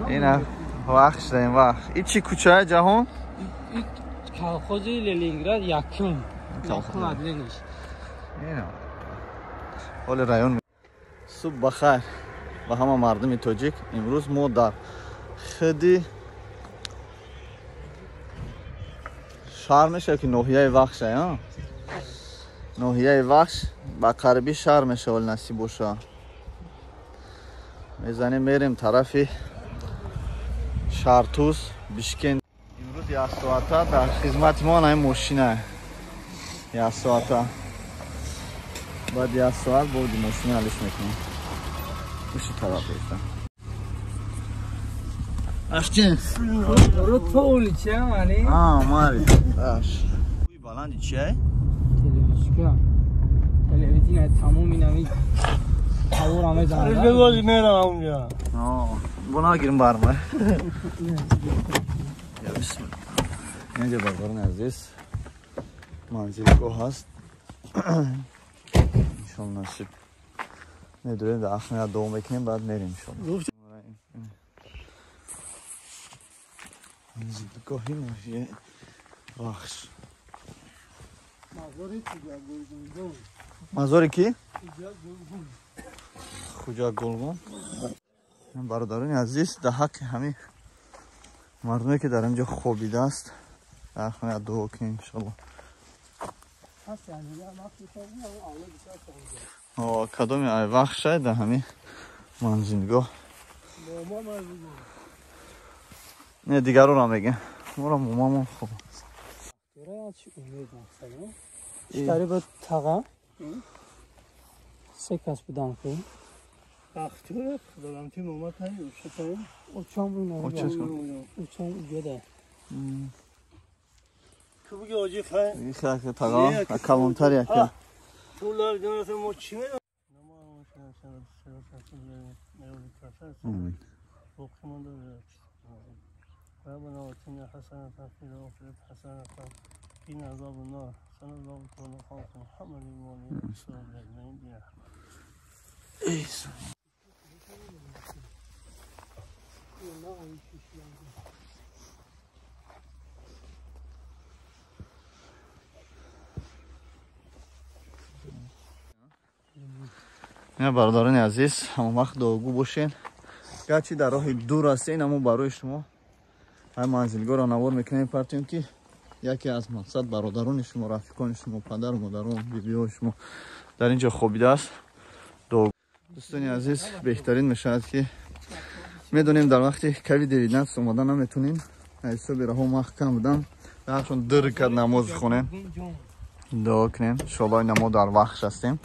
اینا وقت داریم وقت این چی کوچه جهان؟ این کالخوز لنینگراد یکم ادلنش اینا حال رایون صبح بخیر و همه مردم تاجیک امروز ما در خیلی شهر میشه که ناحیه وخش ها ناحیه وخش با قربی شهر میشه ول نصیب باشه میزنیم میریم طرفی شهرتوز بشکن امروز یک ساعته در خدمت ما نه ماشینه یک ساعته بعد یک ساعت بودی ماشین حلش میکنم میشه طرف ایستم اشتین برو طولی چه مانی؟ ماری باش کوی بلندی چیه؟ تلویزیون تمام اینمی تاور همه زنده بگوزی میرم اونجا بنا گیریم برمه یا بسم الله اینجا بازارن عزیز منزلگاه هست انشالله نصیب نداریم در اخنه دوم بکنیم بعد میریم انشالله منزلگاهی ناحیه وخش مزاری کی؟ خوجا گلگون برادران عزیز در حق همین مردمی که در اینجا خوابیده است در خونه دعا کنیم انشالله کدام ای وقت شاید در همین منزلگاه نه دیگر رو میگه ما را مامامون خوب اشتری با تاقا سه کس بودن که اختیار دارم تیم اومد هایی اوچه اوچان بودن اوچان جده که بگی آجی خواهی این خیلی تاقا کلانتر یکی طولار جانت ما چی میدن ربنا آتنا حسنة في الآخرة حسنة وقنا عذاب النار صلى الله عليه وسلم محمد وعلى آله وصحبه أجمعين. نه برادران عزیز همه وقت داغو باشین گرچه در راه دور هستین اما برای شما های منزلگاه را نوار میکنیم پرتیم که یکی از مقصد برادران شما رفیقان شما پدر و مادران بیبی شما در اینجا خوابیده است دوستان عزیز بهترین میشود که میدونیم در وقتی کوید 19 اومدن نمیتونیم صبح راه محکم بودن درشون در کرد نماز خونیم دعا کنیم انشاءالله نماز در وقت هستیم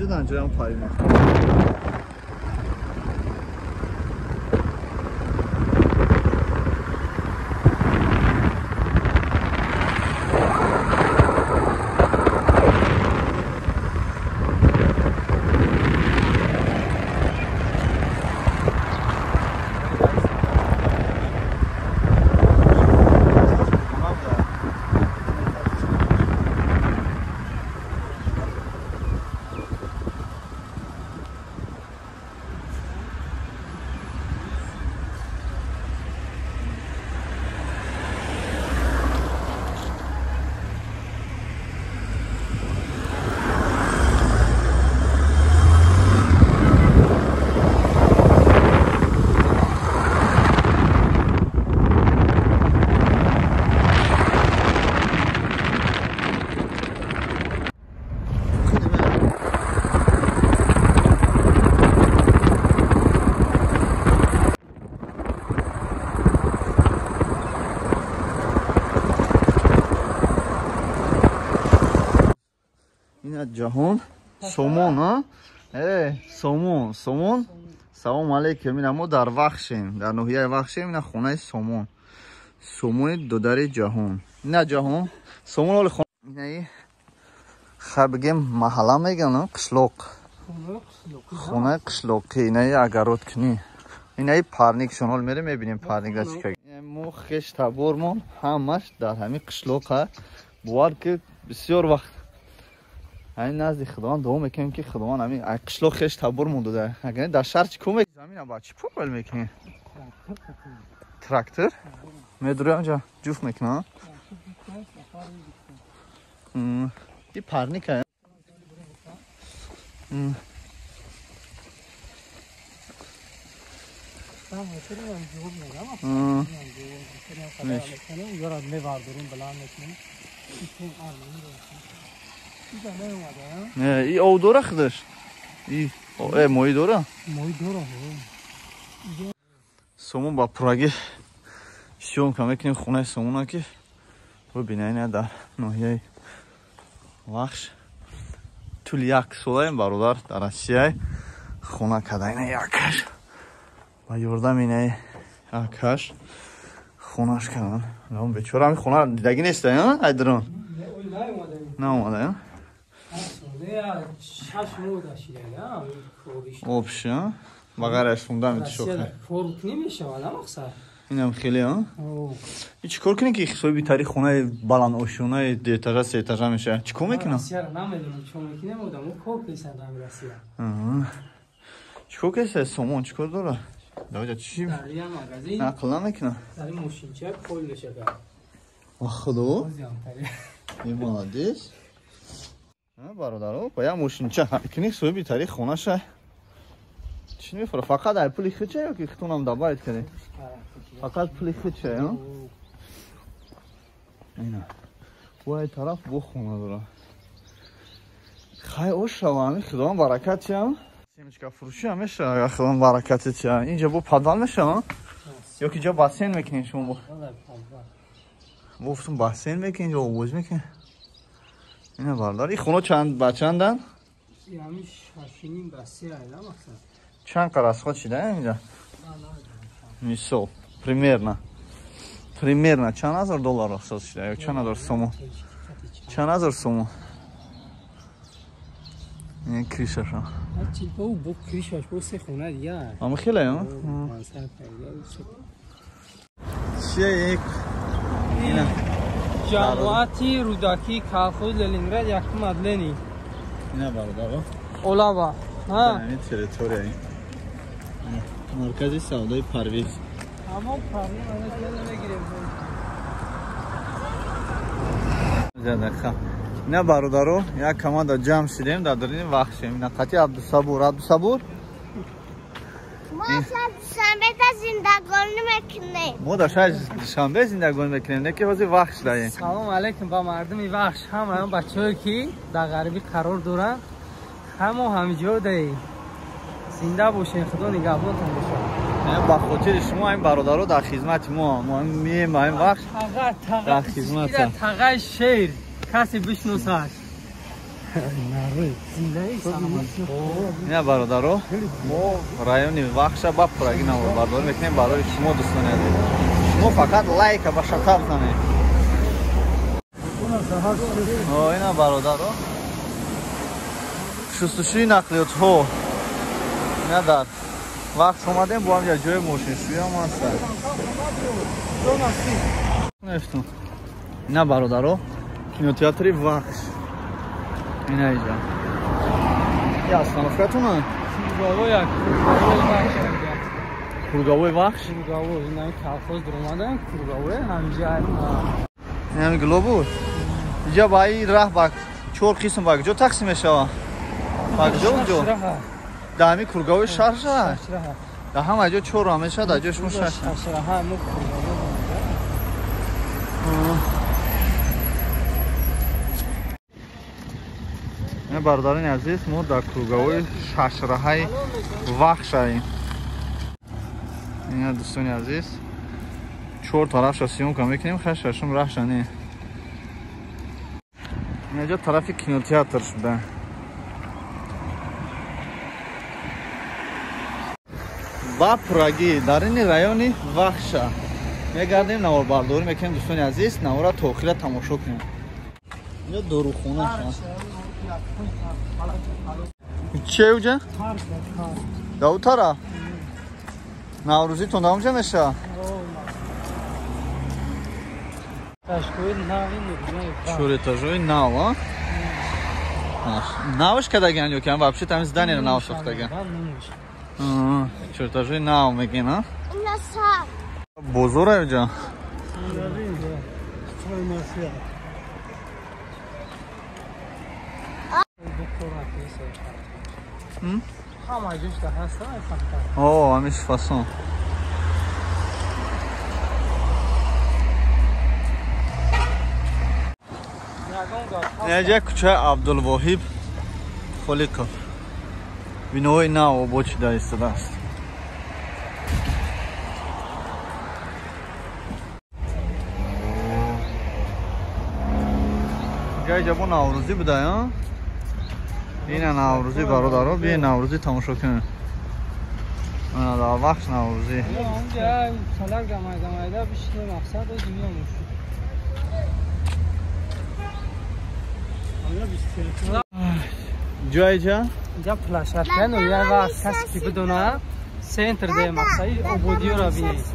دیدن جای هم پایی جهان سومون ها سومون سلام علیکم اینا ما در وخشیم در ناحیه وخشیم اینا خونه سومون دو در جهان نه جهان سومون ولی خونه خب بگیم محله میگن قشلوق خونه قشلوقی اینه اگرود کنی اینه پارنیک شنال میره میبینیم پارنیک را چیکار مو خش تبورمون همش در همین قشلوق بوار که بسیار وقت این نزدیک خداوند دوم میکنیم که خداوند همین قشلوق خش تبور مونده ده اگر در شهر چیکار زمین با چی پول میکنی تراکتور میدوره اونجا جوف میکنه این پارنیکه ای او دوره خودش ای موی دوره سومون با پراگی شون که میکنیم خونه سومون که ببینین در ناحیه وخش طول یک ساله برادر در روسیه خونه کردن یکش و یوردم اینه یکش خونهش کردن اون بیچاره همین خونه دیدگی نیست ها ایدرون نه اومده آبشه بغرش خوندم شوخه فروک نمیشه ولی مقصد اینم خیلی ها چی کار کنی که حسابی تاریخ خونه بلند اوشونه دو اتاقه سه اتاقه میشه چی کار میکنه راسیه نمیدونم چون میکنه بودم اون کار پیسن دارم راسیه چی کار کنی سومون چی کار داره داوجا چی داری مغازین نقل نمیکنه داری ماشینچه کل بشه کرد خدا این مالدیس برادرو با یک ماشینچه کنی حسابی تاریخ خونه شه چی میفره فقط در پولی خیچه یا که خطونم دبایت کنی فقط پولی خیچه ها اینا وای طرف بو خونه داره خیلی اوش شما همی خداوند برکت چه هم سیمچکا فروشی همیشه اگر خداوند برکت چه اینجا بو پدال میشه ها یا که جا باسین میکنین شما بو گفتم باسین میکنین اینجا آبوز میکنین اینه بردار این خونه چند بچندن همی شاشینیم بسی ایلا مقصد چند قرص خود چیده اینجا میسو примерно چند هزار دلار احساس شده یا چند هزار سومو چند هزار سومو این کریشش ها چی بو کریشش بو سه خونه دیگه اما خیلی ها چیه یک اینه جماعتی روداکی کالخوز لنینگراد یکم مدلنی اینه برادر اولاوا ها این تریتوری این مرکزی سودای پرویز اما پرویز من نمیگیرم زنده نه برادرو یک کماندا جمع شدیم در درین وقتیم نه قطعی عبدالصبور ما شنبه تا زندگانی میکنیم ما در شاید شنبه زندگانی میکنیم نه که بازی وقت داریم سلام علیکم با مردمی وقت همه بچه‌ای که در غربی قرار دارن همینجا داریم زنده باشین خدا نگهبانتون باشه با خاطر شما این برادرها در خدمت ما میایم این وقت در خدمت تقای شیر کسی بشناسه نه برادرها ما رایون وخش با پراگی بردار میکنیم برای شما دوستان عزیز شما فقط لایک و شتاب کنید اینا برادرها شستشوی نقلیات ها ندار وقت اومدیم با هم یه جای ماشین شویی هم هست نفتون اینا برادرها کینوتئاتر وخش اینا اینجا یه استانفکتون هم کورگاوی وخش کورگاوی اینا کالخوز در اومدن کورگاوی همینجا این همین گلوبور اینجا با این راه با چور قسم با کجا تقسیم میشه با کجا در همین کورگاوی شهر شد در همه جا چور همیشه در جاش موشه این برادران عزیز ما در کورگاوی شهرهای وخش هستیم این دوستان عزیز چور طرف شاسیون کم میکنیم خششم رخشنی اینجا طرف کینوتئاتر شده با پراگی در این رایونی وخش میگردیم نوار برداری میکنیم دوستان عزیز نوار توخیره تماشا کنیم یا داروخونه چیه اوجا؟ داو تارا نوروزی تون دامجا میشه شوره تاجوی نو ها نوش کدگن یا که هم وابشه تمیز دنی رو نو ساختگن شوره تاجوی نو میگین ها بزرگ اوجا اوه همیش فاسون اینجا کوچه عبدالواهب خلیقov بینوی نو با چیده ایستاده است اینجا با نوروزی بوده ها این نوروزی برادرها بیا نوروزی تماشا کنیم من در وقت نوروزی اونجا سالک دمایده بیشتر مقصد دنیا موشود جای جا؟ اینجا پلاشتکن و یه وقت کسی که بدونه سنتر ده مقصدی عبودیو را بینید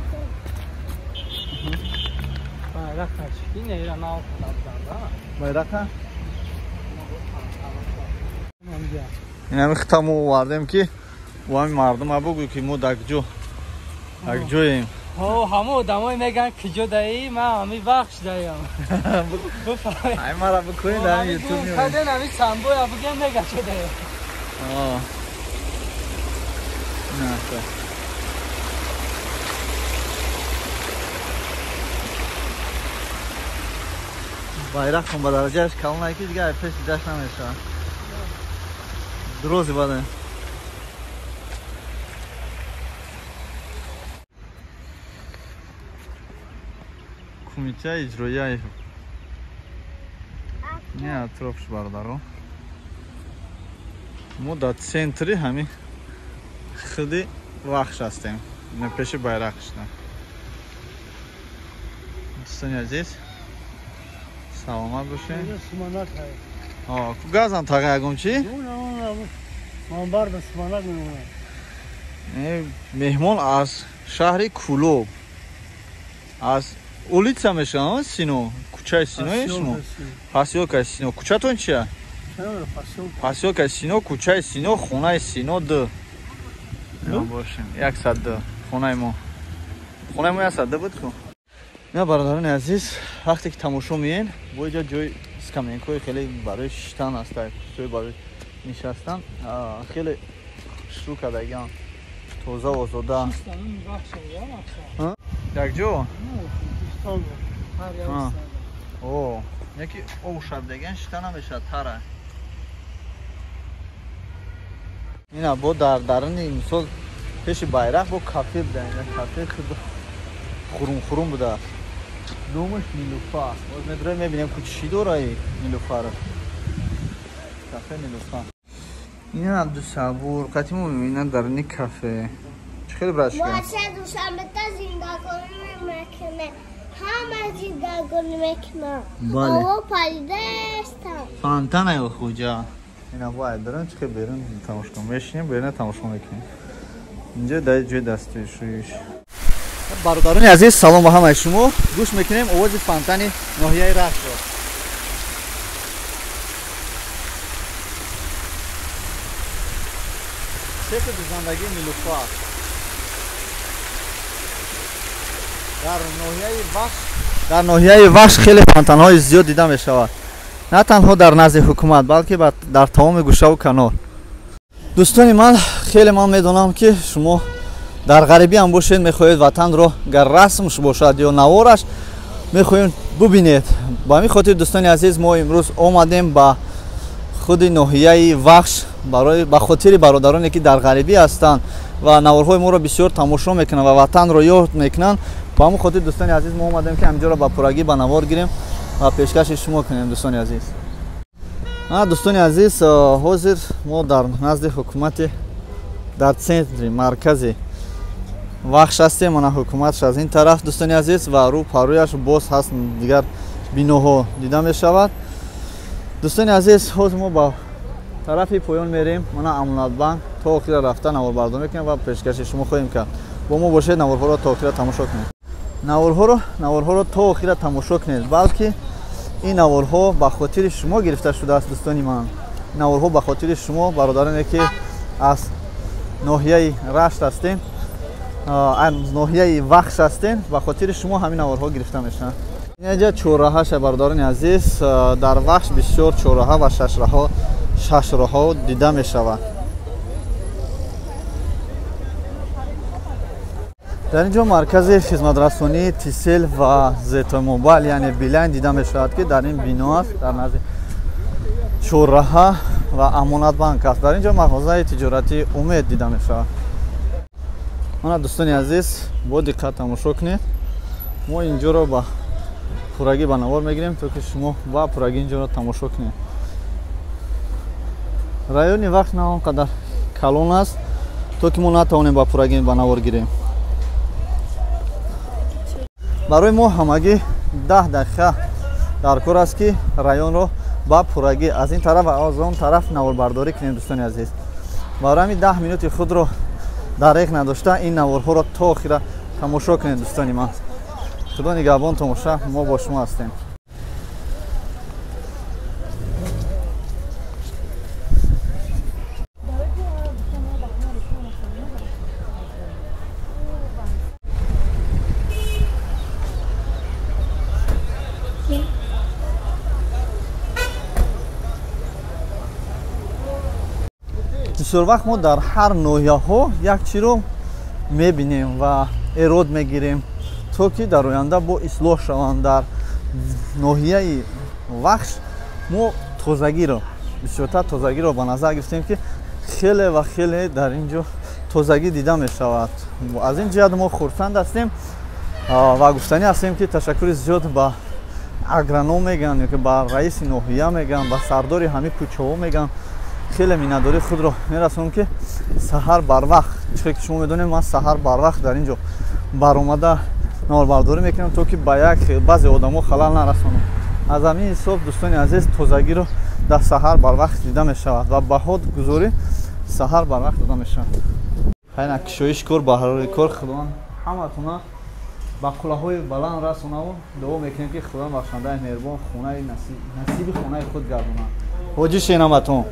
بایرک کشکی نیره ناو کنم بایرک این همی ختمو واردیم که و همی مردم ها بگوی که ما دکجویم همه دمای میگن کجا دایی من همی بخش دایم های مرا بکنی در همی یوتیوب میبینی کدن همی سنبوی ها بگن میگن چه دایم نه خب bayrak هم با درجهش کلون هایی که دیگه پیش دشت نمیشه دروزی باده کمیته اجرایی نه اطرافش بردارو ما در سنتری همی خودی وقت هستیم نه پیش bayrakش نه دوستانی عزیز سلامت باشین گازم تاقه اگم چی؟ منبر به سمانک میمونه مهمان از شهر کولوب از اولیتسا میشه سینو کوچه سینو شما پاسیوکا سینو کوچه تون چیه؟ پاسیوکا سینو کوچه سینو خونه سینو دو باشیم 100 خونه ما 100 بود کن نه برادران عزیز وقتی که تماشا میین با اینجا جای اسکامینکوی خیلی برای شیشتن هست توی برای نشستن خیلی شروع کردگیان توزه و زوده یک جو؟ اوه یکی او شب دگن شیشتن همیشه تره این با درنی مثال پیش bayrak با کافه بده کافه خورم بوده نومش نیلوفر باز مدره میبینیم که چی داره نیلوفر کافه نیلوفر این عبدالصبور قطعی میبینن در این کافه خیلی برش کرد باشه دوشنبه تا زندگانی میکنه همه زندگانی میکنه بله او پایده استم فانتان ایو خوجا اینا باید برن چه برن تماشا کنیم بشینیم برن تماشا میکنیم اینجا در جای دستشویش برادران عزیز سلام با همه شما گوش میکنیم آواز فانتان ناحیه رشت رو شکل زندگی نیلوفر در ناحیه وحش خیلی فانتان های زیاد دیده می شود نه تنها در نزد حکومت بلکه در تمام گوشه و کنار دوستان من خیلی میدونم که شما در غریبی هم باشید میخواهید وطن رو گر رسمش باشد یا نوارش میخواهید ببینید با همین خاطر دوستان عزیز ما امروز آمدیم با خود ناحیه وحش برای به خاطر برادرانی که در غریبی هستند و نوارهای ما رو بسیار تماشا میکنن و وطن رو یاد میکنن با همین خاطر دوستان عزیز ما آمدیم که همینجا رو با پورگی با نوار گیریم و پیشکش شما کنیم دوستان عزیز دوستان عزیز حاضر ما در نزد حکومت در سنتر مرکزی وحش هستیم من حکومتش از این طرف دوستان عزیز و رو پرویش باز هست دیگر بینوها دیده می شود дӯстони азиз, ҳозир мо ба тарафи поён мерем. Мана Амонатбанк то охира рафта наворбардорӣ мекунем ва пешкаши шумо хоҳем кард. Бо мо бошед, наворҳоро то охира тамошо кунед. Наворҳоро то охира тамошо кунед, балки ин наворҳо ба хотири шумо гирифта шудааст. дӯстони ман, наворҳо ба хотири шумо бародароне ки аз ноҳияи Рашт ҳастен, аз ноҳияи Вахш ҳастен, ба хотири шумо ҳамин наворҳо гирифта мешаванд. Инҷа чораҳаша бародарони азиз, дар Вахш бисёр чораҳа ва шашроҳо дида мешавад. дар ин ҷо маркази хизматрасонии Тисел ва Зетомобайл яъне Билайн дида мешавад, ки дар ин бино аст, дар назди чораҳа ва Амонатбанк аст. дар ин ҷо мағозаи тиҷоратии Умед дида мешавад. мана дӯстони азиз, бо диққат тамошо кунед. мо ин ҷоро ба пуррагӣ ба навор мегирем, то ки шумо ба пуррагӣ ин ҷоро тамошо кунед. райони Вахш на он қадар калон аст, то ки мо натавонем ба пуррагӣ ба навор гирем. барои мо ҳамагӣ 10 дақиқа дар кор аст, ки районро ба пуррагӣ аз ин тараф ва аз он тараф наворбардорӣ кунем. дӯстони азиз, барои ҳамин 10 минути худро дареғ надошта ин наворҳоро то охира тамошо кунед. дӯстони ман, худо нигаҳбон тамоша, мо бо шумо ҳастем. бисёр вақт мо дар ҳар ноҳияҳо як чиро мебинем ва эрод мегирем, то ки дар оянда бо ислоҳ шаванд. дар ноҳияи Вахш мо тозагиро, бисёртар тозагиро ба назар гирифтем, ки хеле ва хеле дар ин ҷо тозагӣ дида мешавад. аз ин ҷиҳат мо хурсанд ҳастем ва гуфтанӣ ҳастем, ки ташаккури зиёд ба агроном мегӯям, ё ки ба раиси ноҳия мегӯям, ба сардори ҳамин кӯчаҳо мегӯям, хеле миннатдории худро мерасонам, ки саҳар барвақт, чунки ки шумо медонед, ман саҳар барвақт дар ин ҷо баромада наворбардорӣ мекунам, то ки ба як баъзе одамо халал нарасонам. аз ҳамин ҳисоб дӯстони азиз, тозагиро дар саҳар барвақт дида мешавад ва баҳод гузорӣ саҳар барвақт дода мешавад. ҳайна кушоиш кор, баҳрори кор, худованд ҳаматона ба қулаҳои баланд расонаву дуо мекунем, ки худованд бахшандаи меҳрубон хонаи насиби хонаи худ гардонад. ҳоҷӣ шенаматон,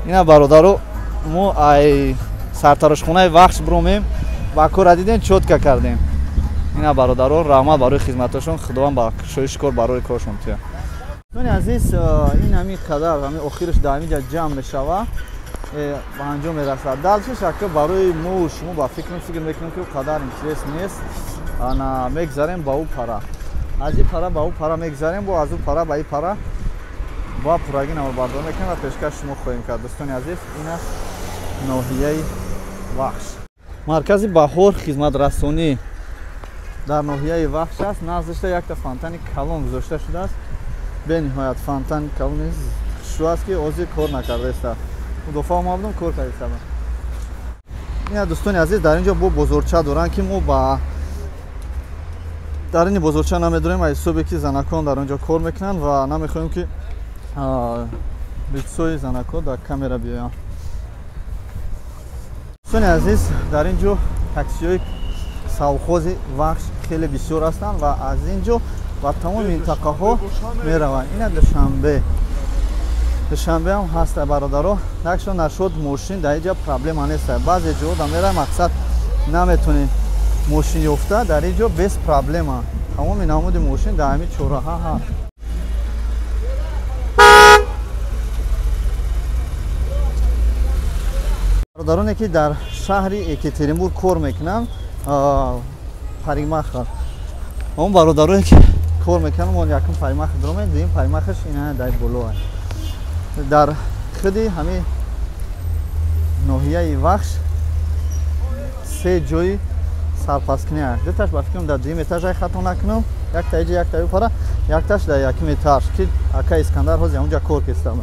ина бародаро, мо ай сартарошхонаи Вахш биромем ва кора дидем, чотка кардем. ина бародаро, раҳмат барои хизматашон, худованд ба кушоиш кор барои коршон тия. дӯстони азиз, ин ҳамин қадар ҳамин охираш дар ҳамин ҷа ҷамъ мешава, ба анҷом мерасад. далчи шакка барои мо шумо ба фикр мекунем, ки қадар интерес нест, ана мегзарем ба ӯ пара, аз ин пара ба ӯ пара мегзарем, бо аз ӯ пара ба ин пара ба пуррагӣ наворбардорӣ мекунем ва пешкаш шумо хоҳем кард. дӯстони азиз, ин аст ноҳияи Вахш. маркази баҳор хизматрасонӣ дар ноҳияи Вахш аст. наздашта якта фонтани калон гузошта шудааст. бениҳоят фонтани калони шудааст, ки озир кор накардааст. мудофаъ омадам, кор кардааст. ина дӯстони азиз, дар ин ҷо бо бозорча доранд, ки мо ба дар ини бозорча намедонем аз ҳисобе, ки занакон дар он ҷо кор мекунанд ва намехоҳем, ки лицои занакон дар камера биёянд. дӯстони азиз, дар ин ҷо таксиҳои савхози Вахш хеле бисёр ҳастанд ва аз ин ҷо ба тамоми минтақаҳо мераванд. ина душанбе ҳам ҳаст бародаро, якшон нашуд мошин дар ин ҷо проблема нест. баъзе ҷоҳо да меравем, мақсад наметонем мошин ёфта, дар ин ҷо без проблема тамоми намуди мошин дар ҳамин чораҳа ҳаст. бародароне ки дар шаҳри Екатеринбург кор мекунанд, парикмахер, он бародароне ки кор мекунанд, мо якум парикмахер дорем, дуюм парикмахерш ина дар боло аст. дар худи ҳамин ноҳияи Вахш се ҷои сарпаскунӣ аст. дуташ ба фикрам дар дуюм этаж хато накунам, якта иҷа, якта ӯпара, якташ дар якум этаж, ки ака Искандар ҳозир онҷа кор кистам.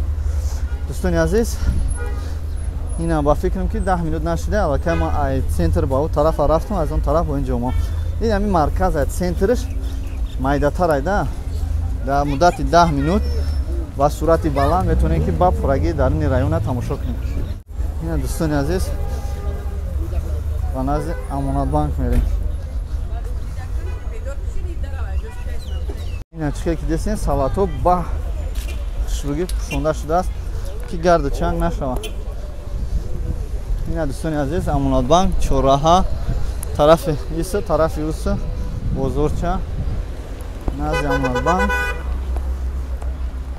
дӯстони азиз, ина ба фикрам, ки 10 минут нашуда, аллакай ман ай центр ба ӯ тарафа рафтам, аз он тараф ба ин ҷо мо. ин ҳамин марказ ай центриш майдатар айда, дар муддати 10 минут و صورت بلند میتونین که با پورگی در این رایون تماشا کنید. این دوستان عزیز و نزد امانت بانک میریم. این چیزی که دیدین سالاتو با خوشبویی پوشانده شده است که گرد و چنگ نشود. این دوستان عزیز امانت بانک چهارراه طرف ایست طرف اوست بزرگچه نزد امانت بانک.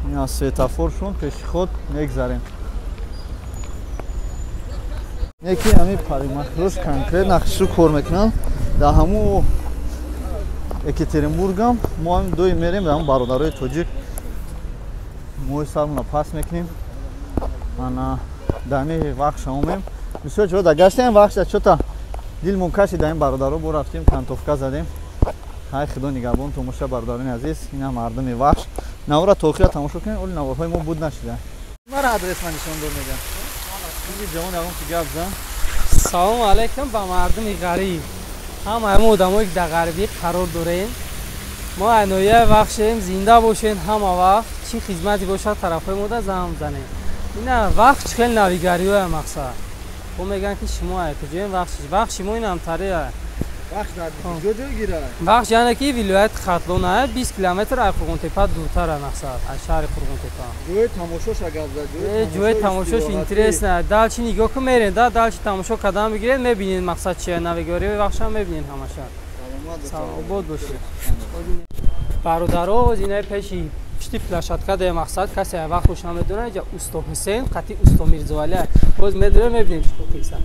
این از سویتافورشون پیش خود میگذاریم. یکی همین پاری مخروش کنکریت نقش رو کار میکنم. در همون یکاترینبورگ هم ما هم دوی میریم در همون برادرای تاجیک موی سرمون پاس میکنیم. من دمی وقت شما میم بسیار جا دگشتیم وقت چطور دیل منکشی در این برادرها بو رفتیم کنتوفکا زدیم. های خدا نگهبان تماشا برادران عزیز این هم مردم وحش نورا توخیا تماشا کنین اول نورهای ما بود نشده. مرا آدرس من نشون داد میگم. این جوان اون که گپ زد. سلام علیکم با مردم غریب. همه آدمایی که در غربی قرار دارین. ما انویه وقتیم زنده باشین همه وقت چی خدمتی باشه طرفای ما در زم زنه. اینا وقت خیلی نویگریه مقصد. خب میگن که شما کجاین وقت شما این هم تریه. وقت کجا گیره؟ وقت یعنی که ولایت خطلون 20 کیلومتر از قرغنتپه دورتر مقصد از شهر قرغنتپه. جوی تماشاش اگر زد. جوی تماشاش اینترس نه. دال چی نگاه که میرین دال چی تماشا کدام بگیرین میبینین مقصد چیه نویگاری وقتش هم میبینین همش. سلام بود باشید. برادرها اینای پیشی پشتی فلاشاتکا در مقصد کسی وقت خوش نمیدونه اینجا اوستا حسین قطعی اوستا میرزاعلی باز میدونه میبینیم چی کیسه.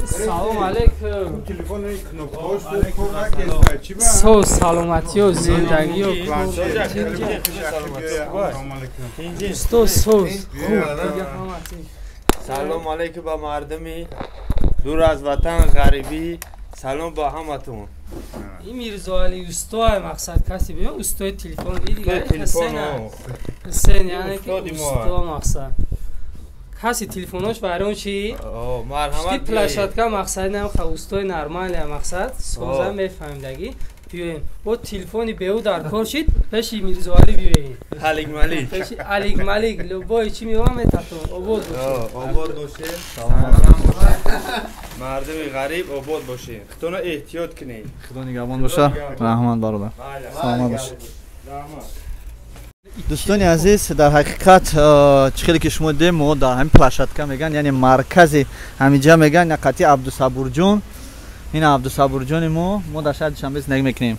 سلام علیکم. سو سلامتی و زندگی و سلام علیکم با مردمی دور از وطن غریبی. سلام با همتون. این میرزاعلی اوستا مقصد کسی ببین اوستای تلفن دیگه حسین یعنی که اوستا مقصد کسی تلفنش برای چی؟ مرحمت پلاشاتکا مقصد نم خوستای نرمال مقصد سوزا میفهمیدگی بیاین با تلفنی بیو در کار شید پیش میرزاعلی بیاین علیک ملیک پیش علیک ملیک لبای چی میوام تاتون آباد باشه مردم غریب آباد باشه خودتون احتیاط کنید. خدا نگهبان باشه. رحمان برادر سلامت باشه. دوستان عزیز در حقیقت چخیلی که شما دیم ما در همین پلاشاتکا میگن یعنی مرکز همینجا میگن قطعی عبدالصبور جون. این عبدالصبور جون ما در شهر دوشنبه زندگی میکنیم.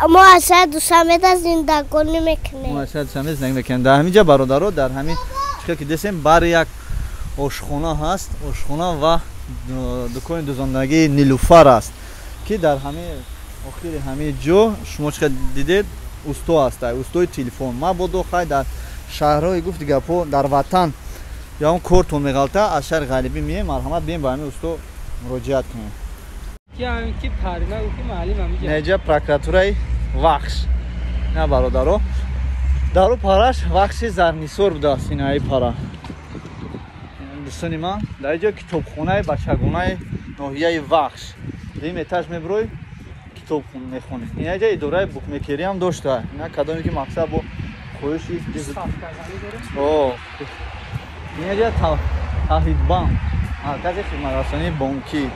ما از شهر دوشنبه زندگی میکنیم. ما از شهر دوشنبه زندگی میکنیم. در همینجا برادرها در همین چخیلی که دیسیم بر یک آشخانه هست. آشخانه و دکان دوزندگی نیلوفر است که در همین آخر همین جو شما چخیلی دیدید اوستا است. اوستای تلفن ما بودو خواهی در شهرهای گفت دیگه در وطن یا اون کورتون میغلطه از شهر غریبی میه مرحمت بیم با همین اوستا مراجعت کنیم. که همین که پرمه او که معلم همیجا نیجا پرکراتورای وخش نه برادرو دارو پارش وخش زرنیسور بوده است این های پارا. دوستانی من در اینجا کتابخونه بچگونه ناحیه وخش دیم اتاج میبروی کتاب میخونی. این اینجا اداره بوکمیکری هم داشته. اینا کدامی که مقصد با خودشی این اینجا تحویل بانک مرکز خدمت رسانی بانکی.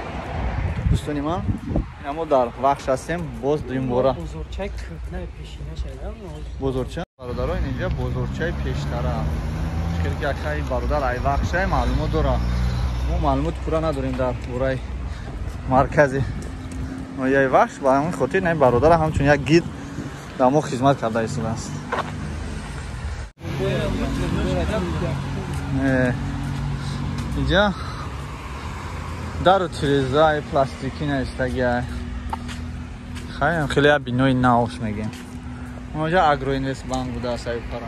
دوستانی من اما در وقت هستیم باز دویم باره بزرگچه نه پیشینه شده بزرگچه برادرها این اینجا بزرگچه پیشتره شکلی که اکثر برادر ای وقت شه معلومات داره. ما معلومات پورا نداریم در باره مرکزی نویای وحش با همین خاطر نه برادر همچون یک گید در ما خدمت کرده ایستاده است. اینجا در تریزای پلاستیکی نیستگی خیلی بینوی ناوش میگیم. اونجا اگرو اینوست بانک بوده است ای پرا.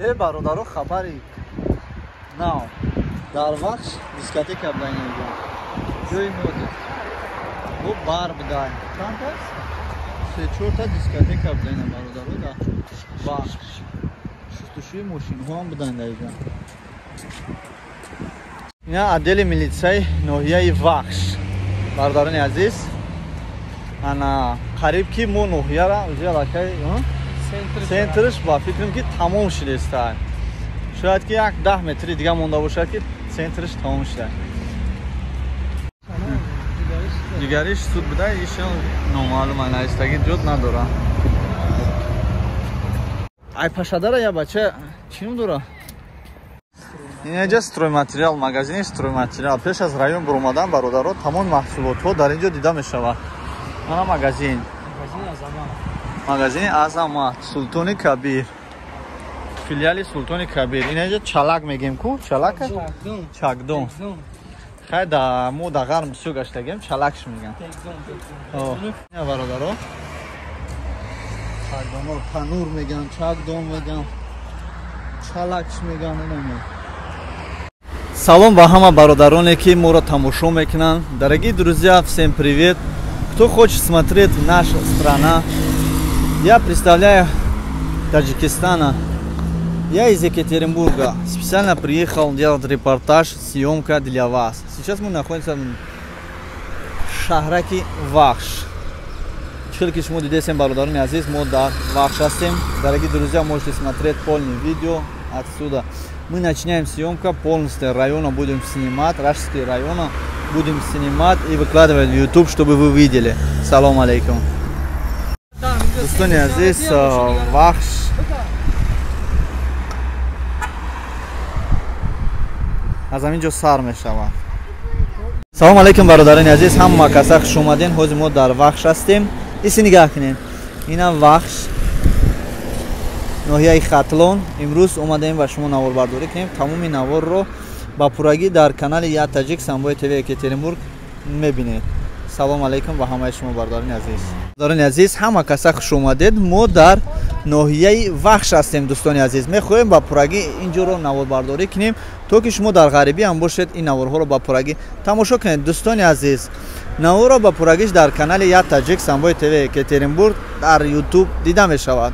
ای برادرو خبری ناو در وقت دیسکاتیک کردن اینجا جوی موده و بار بدای چند است؟ سه چهار تا دیسکاتیک کردن برادرو دا با شستشوی ماشین ها هم بدن اینجا. اینا عدل میلیتسای ناحیه وخش برادران عزیز ана қариб ки мо ноҳияра ӯзиалакай сентриш ба фикрам ки тамом шидеста. Шояд ки як 10 метри дига монда бошад ки сентриш тамом шуда. Дигариш суд буда ишон номаълум аналистаги ҷод надора. Ай пашадара я бача чим дора? Инҷа стройматериал, магазини стройматериал. Пеш аз район буромадан бародаро тамом маҳсулотҳо дар инҷо дида мешавад. Мана магазин. Магазини Азамат, Султони Кабир. Филиали Султони Кабир. Инҷа чалак мегем ку? Чалак? Чакдон. Хай да мо да ғарм су гаштагем чалакш мегам. Ин бародаро. Чакдоно танур мегам, чакдон мегам. Чалакш мегам инаме. Салом ба ҳама бародароне ки моро тамошо мекунанд. Дорогие друзья, всем привет. Кто хочет смотреть наша страна, я представляю Таджикистана. Я из Екатеринбурга. Специально приехал делать репортаж, съемка для вас. Сейчас мы находимся в шахраки Вахш. Чилки шмо дидесем бародарони азиз, мо дар Вахш ҳастем. Дорогие друзья, можете смотреть полное видео отсюда. Мы начинаем съемка полностью района, будем снимать, Рашский района будем снимать и выкладывать в YouTube, чтобы вы видели. Салам алейкум. Достони здесь Вахш. Аз ҳаминҷо сар мешавад. Салом алейкум бародарони азиз, ҳама каса хуш омадин. Ҳозир мо дар Вахш ҳастем. Иси нигаҳ кунед. Инам Вахш. ноҳияи Хатлон. Имрӯз омадаем ба шумо наворбардорӣ кунем. Тамоми наворро ба пуррагӣ дар канали Я Таҷик Самбои ТВ Екатеринбург мебинед. Салом алейкум ба ҳамаи шумо бародарони азиз. Бародарони азиз, ҳама каса хуш омадед. Мо дар ноҳияи Вахш ҳастем дӯстони азиз. Мехоҳем ба пуррагӣ инҷоро наворбардорӣ кунем, то ки шумо дар ғарибӣ ҳам бошед ин наворҳоро ба пуррагӣ тамошо кунед. Дӯстони азиз, наворро ба пуррагиш дар канали Я Таҷик Самбои ТВ Екатеринбург дар YouTube дида мешавад.